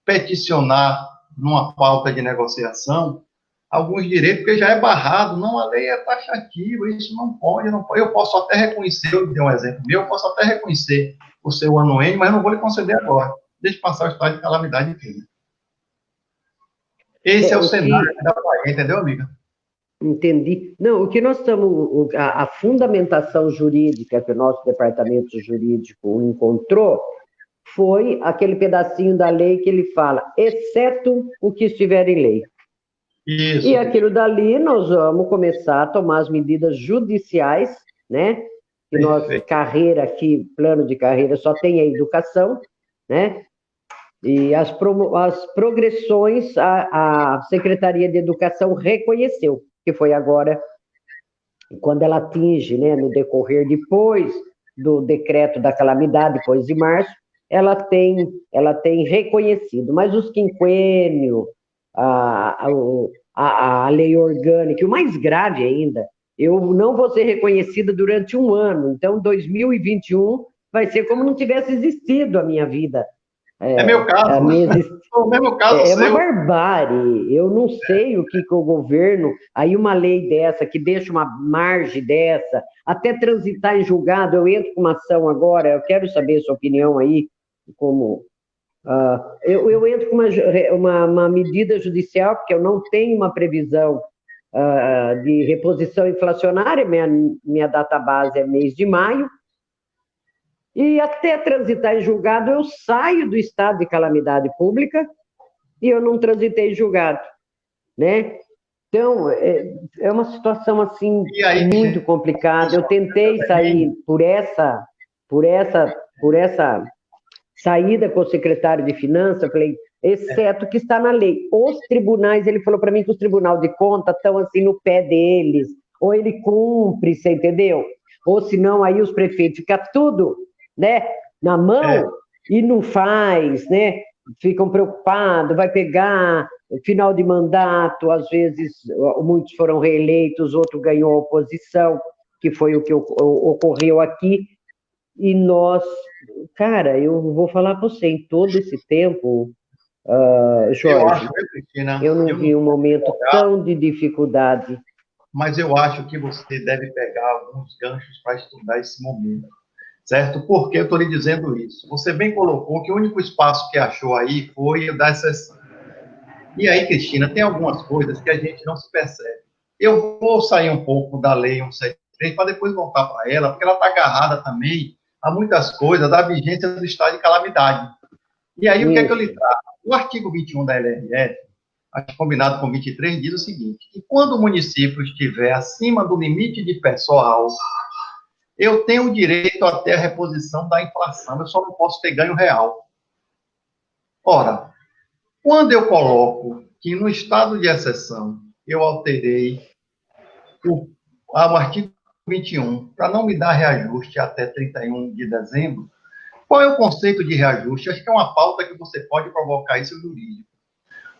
peticionar numa pauta de negociação alguns direitos, porque já é barrado, não, a lei é taxativa, isso não pode, não pode. Eu posso até reconhecer, eu dei um exemplo meu, eu posso até reconhecer o seu ano N, mas eu não vou lhe conceder agora. Deixe passar o estado de calamidade aqui. Esse é o cenário da Bahia, entendeu, amiga? Entendi. Não, o que nós estamos, a fundamentação jurídica que o nosso departamento jurídico encontrou foi aquele pedacinho da lei que ele fala, exceto o que estiver em lei. Isso. E aquilo dali nós vamos começar a tomar as medidas judiciais, né? Que nossa carreira aqui, plano de carreira, só tem a educação, né? E as progressões a Secretaria de Educação reconheceu, que foi agora, quando ela atinge, né, no decorrer depois do decreto da calamidade, depois de março, ela tem reconhecido, mas os quinquênio, a lei orgânica, e o mais grave ainda, eu não vou ser reconhecida durante um ano, então 2021 vai ser como não tivesse existido a minha vida. É meu caso, o mesmo caso é uma barbárie, eu não sei o que o governo, aí uma lei dessa, que deixa uma margem dessa, até transitar em julgado, eu entro com uma ação agora, eu quero saber a sua opinião aí, como... eu entro com uma medida judicial, porque eu não tenho uma previsão de reposição inflacionária, minha database é mês de maio, e até transitar em julgado, eu saio do estado de calamidade pública e eu não transitei em julgado, né? Então, é uma situação, assim, muito complicada. Eu tentei sair por essa saída com o secretário de Finanças, falei, exceto que está na lei. Os tribunais, ele falou para mim que os tribunais de contas estão, assim, no pé deles, ou ele cumpre, você entendeu? Ou senão, aí os prefeitos ficam tudo, né, na mão e não faz, né? Ficam preocupados, vai pegar final de mandato, às vezes muitos foram reeleitos, outro ganhou a oposição, que foi o que ocorreu aqui, e nós, cara, eu vou falar para você, em todo esse tempo, Jorge, eu não vi um momento tão de dificuldade. Mas eu acho que você deve pegar alguns ganchos para estudar esse momento, certo? Por que eu estou lhe dizendo isso? Você bem colocou que o único espaço que achou aí foi o da exceção. E aí, Cristina, tem algumas coisas que a gente não se percebe. Eu vou sair um pouco da Lei 173 para depois voltar para ela, porque ela está agarrada também a muitas coisas da vigência do estado de calamidade. E aí, o que é que eu lhe trago? O artigo 21 da LRF, acho combinado com 23, diz o seguinte, que quando o município estiver acima do limite de pessoal, eu tenho o direito a ter a reposição da inflação, eu só não posso ter ganho real. Ora, quando eu coloco que no estado de exceção eu alterei o artigo 21 para não me dar reajuste até 31 de dezembro, qual é o conceito de reajuste? Acho que é uma pauta que você pode provocar isso jurídico.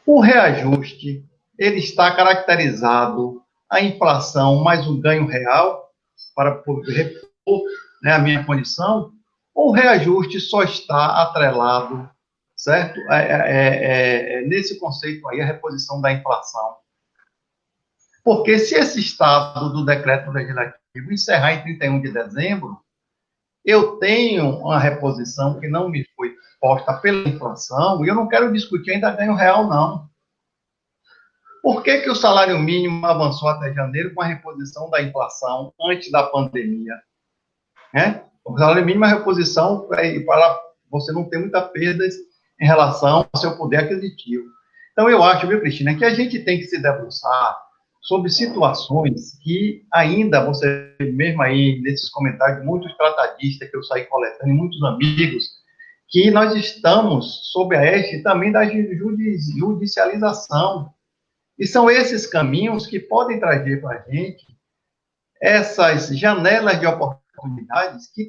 O reajuste, ele está caracterizado a inflação mais o ganho real para poder repor, né, a minha condição, ou o reajuste só está atrelado, certo? Nesse conceito aí, a reposição da inflação. Porque se esse estado do decreto legislativo encerrar em 31 de dezembro, eu tenho uma reposição que não me foi posta pela inflação, e eu não quero discutir ainda ganho real, não. Por que, que o salário mínimo avançou até janeiro com a reposição da inflação antes da pandemia? Né? O salário mínimo é a reposição para você não ter muita perda em relação ao seu poder aquisitivo. Então, eu acho, viu, Cristina, que a gente tem que se debruçar sobre situações que ainda, você mesmo aí, nesses comentários, muitos tratadistas que eu saí coletando, e muitos amigos, que nós estamos sob a égide também da judicialização. E são esses caminhos que podem trazer para a gente essas janelas de oportunidades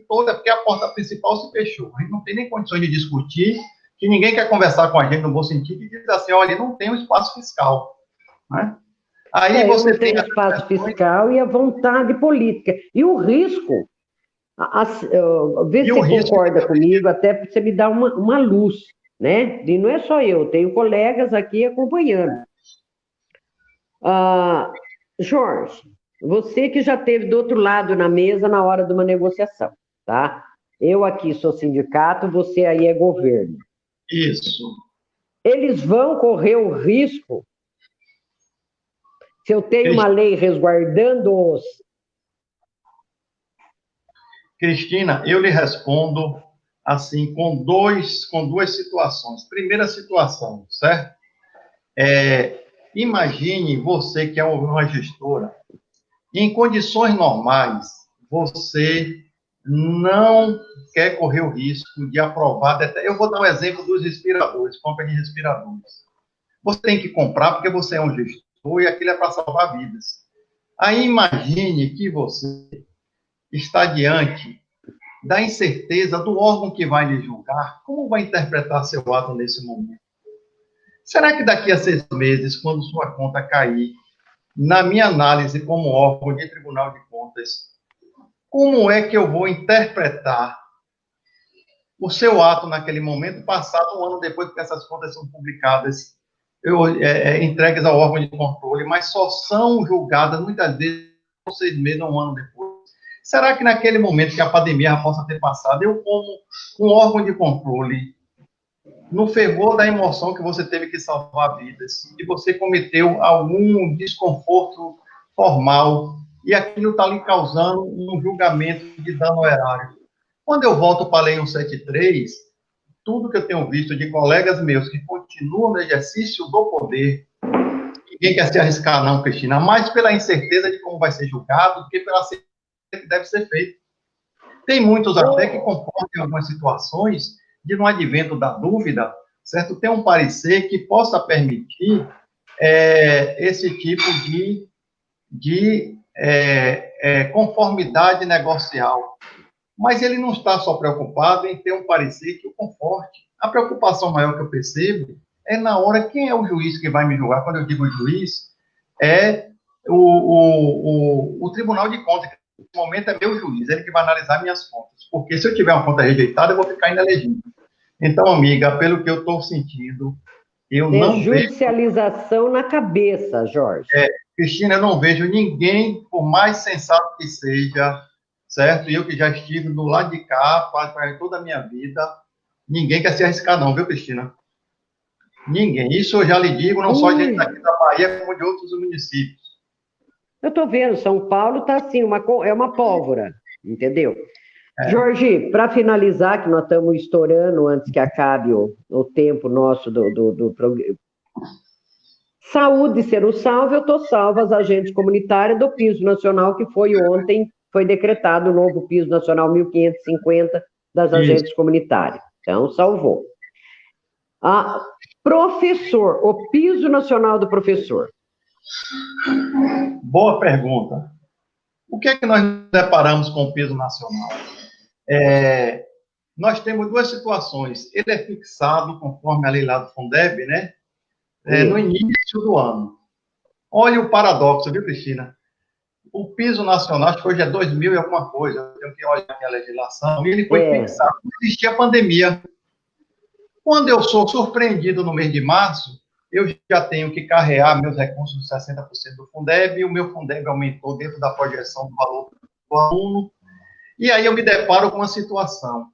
porque a porta principal se fechou. A gente não tem nem condições de discutir, que ninguém quer conversar com a gente no bom sentido e diz assim, olha, não tem um espaço fiscal. Né? Aí você não tem espaço fiscal e a vontade política. E o risco, vê se você concorda comigo, até para você me dar uma luz, né? E não é só eu, tenho colegas aqui acompanhando. Jorge, você que já esteve do outro lado na mesa na hora de uma negociação, tá? Eu aqui sou sindicato, você aí é governo. Isso. Eles vão correr o risco, se eu tenho uma lei resguardando-os. Cristina, eu lhe respondo assim, com duas situações. Primeira situação, certo? Imagine você que é uma gestora, em condições normais, você não quer correr o risco de aprovar. Eu vou dar um exemplo dos respiradores, compra de respiradores. Você tem que comprar porque você é um gestor e aquilo é para salvar vidas. Aí imagine que você está diante da incerteza do órgão que vai lhe julgar, como vai interpretar seu ato nesse momento? Será que daqui a 6 meses, quando sua conta cair, na minha análise como órgão de Tribunal de Contas, como é que eu vou interpretar o seu ato naquele momento, passado um ano depois que essas contas são publicadas, entregues ao órgão de controle, mas só são julgadas muitas vezes 6 meses ou um ano depois? Será que naquele momento que a pandemia já possa ter passado, eu como um órgão de controle, no fervor da emoção que você teve que salvar vidas, e você cometeu algum desconforto formal, e aquilo está lhe causando um julgamento de dano erário? Quando eu volto para a Lei 173, tudo que eu tenho visto de colegas meus que continuam no exercício do poder, ninguém quer se arriscar não, Cristina, mais pela incerteza de como vai ser julgado, do que pela certeza que deve ser feito. Tem muitos até que concordam em algumas situações de, no advento da dúvida, certo, ter um parecer que possa permitir esse tipo de conformidade negocial. Mas ele não está só preocupado em ter um parecer que o conforte. A preocupação maior que eu percebo é na hora quem é o juiz que vai me julgar. Quando eu digo juiz, é o Tribunal de Contas. Nesse momento é meu juiz, ele que vai analisar minhas contas. Porque se eu tiver uma conta rejeitada, eu vou ficar inelegível. Então, amiga, pelo que eu estou sentindo, eu não vejo... judicialização na cabeça, Jorge. Cristina, eu não vejo ninguém, por mais sensato que seja, certo? E eu que já estive do lado de cá, para toda a minha vida, ninguém quer se arriscar não, viu, Cristina? Ninguém. Isso eu já lhe digo, não só gente daqui da Bahia, como de outros municípios. Eu estou vendo, São Paulo está assim, é uma pólvora, entendeu? Jorge, para finalizar, que nós estamos estourando antes que acabe o tempo nosso do programa. Saúde ser o salvo, eu estou salva as agentes comunitárias do piso nacional, que foi ontem, foi decretado o novo piso nacional 1.550 das agentes comunitárias. Então, salvou. Professor, o piso nacional do professor. Boa pergunta. O que é que nós deparamos com o piso nacional? Nós temos duas situações. Ele é fixado, conforme a lei lá do Fundeb, né? No início do ano. Olha o paradoxo, viu, Cristina? O piso nacional, acho que hoje é 2.000 e alguma coisa, eu tenho que olhar aqui a legislação, e ele foi fixado, não existia pandemia. Quando eu sou surpreendido no mês de março, eu já tenho que carrear meus recursos de 60% do Fundeb, e o meu Fundeb aumentou dentro da projeção do valor do aluno, E aí eu me deparo com uma situação.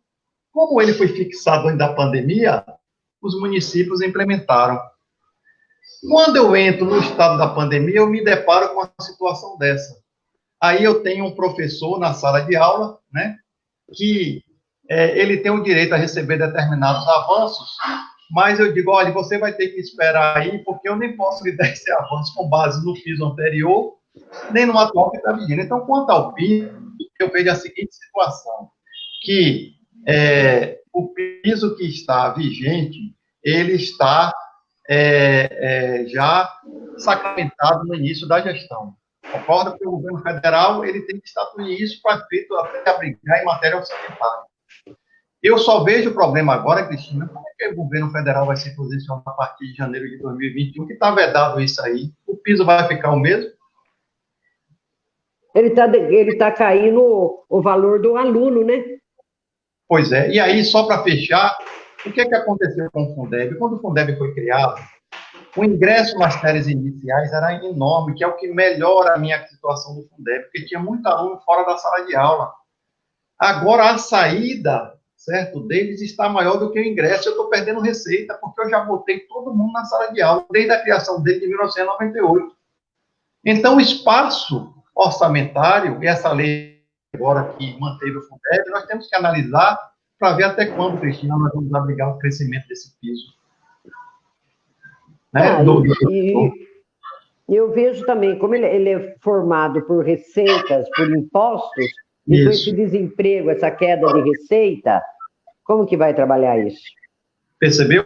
Como ele foi fixado antes da pandemia, os municípios implementaram. Quando eu entro no estado da pandemia, eu me deparo com uma situação dessa. Aí eu tenho um professor na sala de aula, né, que ele tem o direito a receber determinados avanços, mas eu digo, olha, você vai ter que esperar aí, porque eu nem posso lhe dar esse avanço com base no piso anterior, nem no atual que está vindo. Então, quanto ao piso, eu vejo a seguinte situação, que o piso que está vigente, ele está já sacramentado no início da gestão. Concorda que o governo federal ele tem que estatuir isso para abrigar em matéria orçamentária. Eu só vejo o problema agora, Cristina, como é que o governo federal vai se posicionar a partir de janeiro de 2021, que está vedado isso aí? O piso vai ficar o mesmo? Ele tá caindo o valor do aluno, né? Pois é. E aí, só para fechar, o que aconteceu com o Fundeb? Quando o Fundeb foi criado, o ingresso nas séries iniciais era enorme, que é o que melhora a minha situação do Fundeb, porque tinha muito aluno fora da sala de aula. Agora, a saída, certo, deles está maior do que o ingresso. Eu estou perdendo receita, porque eu já botei todo mundo na sala de aula, desde a criação dele de 1998. Então, o espaço orçamentário, e essa lei agora que manteve o Fundeb, nós temos que analisar para ver até quando, Cristina, nós vamos abrigar o crescimento desse piso. Né? Eu vejo também, como ele é formado por receitas, por impostos, Isso. Então esse desemprego, essa queda de receita, como que vai trabalhar isso? Percebeu?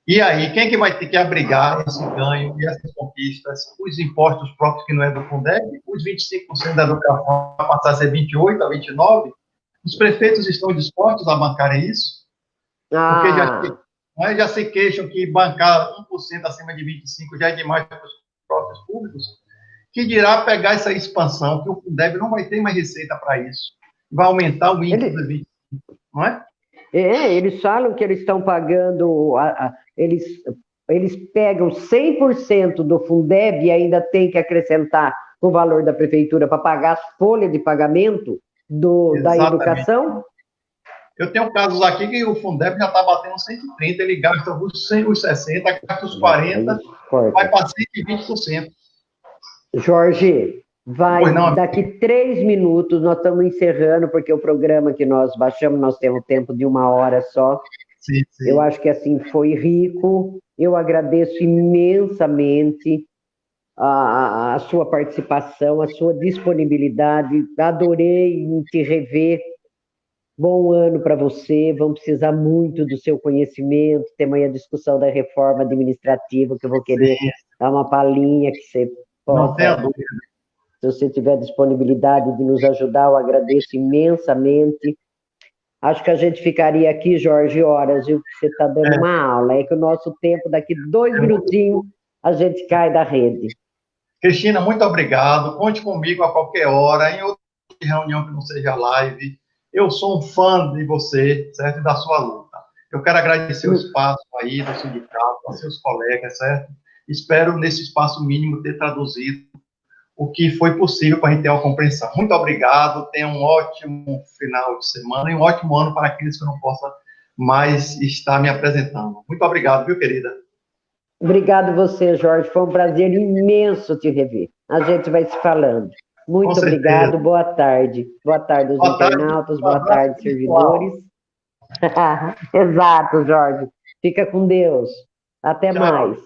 E aí, quem que vai ter que abrigar esse ganho e essas conquistas? Os impostos próprios que não é do Fundeb, os 25% da educação vai passar a ser 28% a 29%. Os prefeitos estão dispostos a bancarem isso? Porque já se queixam que bancar 1% acima de 25% já é demais para os próprios públicos. Que dirá pegar essa expansão, que o Fundeb não vai ter mais receita para isso. Vai aumentar o índice de 25%, não é? Eles falam que eles estão pagando, eles pegam 100% do Fundeb e ainda tem que acrescentar o valor da prefeitura para pagar as folhas de pagamento da educação. Eu tenho casos aqui que o Fundeb já está batendo 130, ele gasta os 60, gasta os 40, vai para 120%. Jorge, daqui 3 minutos, nós estamos encerrando, porque o programa que nós baixamos, nós temos tempo de 1 hora só. Sim. Eu acho que assim foi rico. Eu agradeço imensamente a sua participação, a sua disponibilidade. Adorei te rever. Bom ano para você. Vamos precisar muito do seu conhecimento. Temos aí a discussão da reforma administrativa, que eu vou querer dar uma palhinha que você possa. Não tenha dúvida. Se você tiver disponibilidade de nos ajudar, eu agradeço imensamente. Acho que a gente ficaria aqui, Jorge, horas, viu? Porque você está dando uma aula. É que o nosso tempo, daqui 2 minutinhos, a gente cai da rede. Cristina, muito obrigado. Conte comigo a qualquer hora, em outra reunião que não seja live. Eu sou um fã de você, certo? E da sua luta. Eu quero agradecer o espaço aí do sindicato, aos seus colegas, certo? Espero, nesse espaço mínimo, ter traduzido o que foi possível para a gente ter uma compreensão. Muito obrigado, tenha um ótimo final de semana e um ótimo ano para aqueles que eu não possa mais estar me apresentando. Muito obrigado, viu, querida? Obrigado você, Jorge, foi um prazer imenso te rever. A gente vai se falando. Muito obrigado, boa tarde. Boa tarde aos internautas, boa tarde, servidores. Exato, Jorge. Fica com Deus. Até mais.